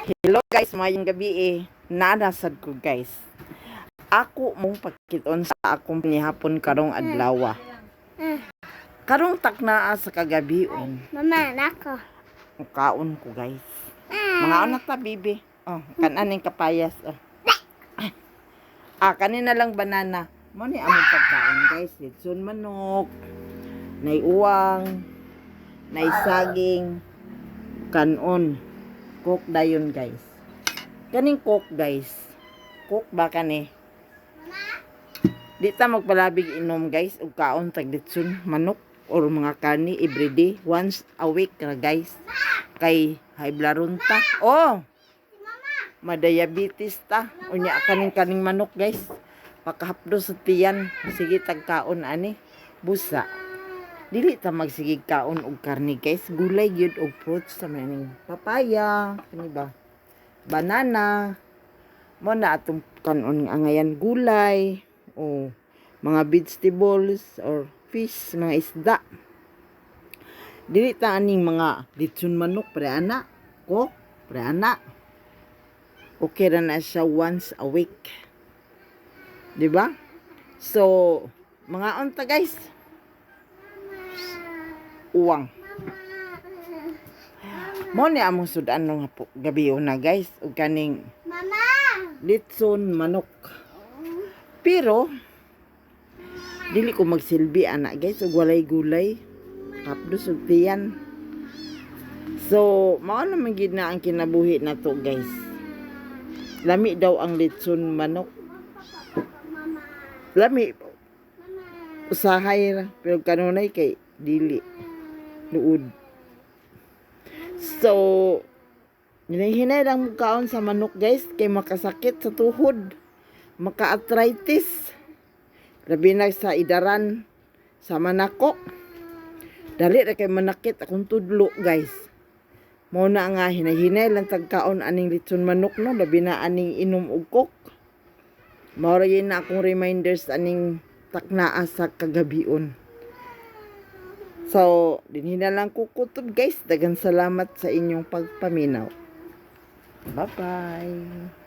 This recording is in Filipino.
Hello guys, mayong gabi Nanasad ko guys. Ako mong pagkiton sa akong pinihapon karong adlaw. Karong taknaa sa kagabion. Mama, nako. Kaon ko guys. Mga anak ta bibi. Oh, kanan kapayas. Oh. Kanina lang banana. Mo ni among pagkaon guys. Litson manok, nay uwang, nay saging, kanon. Cook dayon guys. Kaning cook guys. Cook ba kani? Di ta magpalabig inom guys ug kaon tag litson manok or mga kani everyday once a week ra guys. Kay high blood ta. Oh. Madiabetes ta. Unya kaning manok guys. Pakahapdo sa tiyan. Sige tag kaon ani. Busa. Dili ta magsigig kaon og karne guys, gulay gyud og fruits sa maning papaya, kani ba? Banana. Mo na atong kanon nga ngayan gulay o mga vegetables or fish, mga isda. Dili ta aning mga litson manok pre ana, kok pre ana. Okay ra na siya once a week. Di ba? So, mga unta guys. Uwang. Mo ni among sudan nga gabi na guys ug kaning Mama. litson manok. Pero dili ko magsilbi ana guys ug walay gulay. Kapdos ug tiyan. So, mao na man gid na ang kinabuhi nato guys. Lami daw ang litson manok. Lami usahay ra pero kanunay kay dili luod. So, hinay lang kaon sa manok guys kay makasakit sa tuhod, maka-arthritis. Labi na sa idaran sa manako. Dali ra kay manakit akong tudlo guys. Mao na nga hinay lang tag kaon aning litson manok no, labi na aning inom og kok. Mao ra na akong reminders aning taknaa sa kagabion. So, dinhi na lang kukutob guys. Daghang salamat sa inyong pagpaminaw. Bye-bye.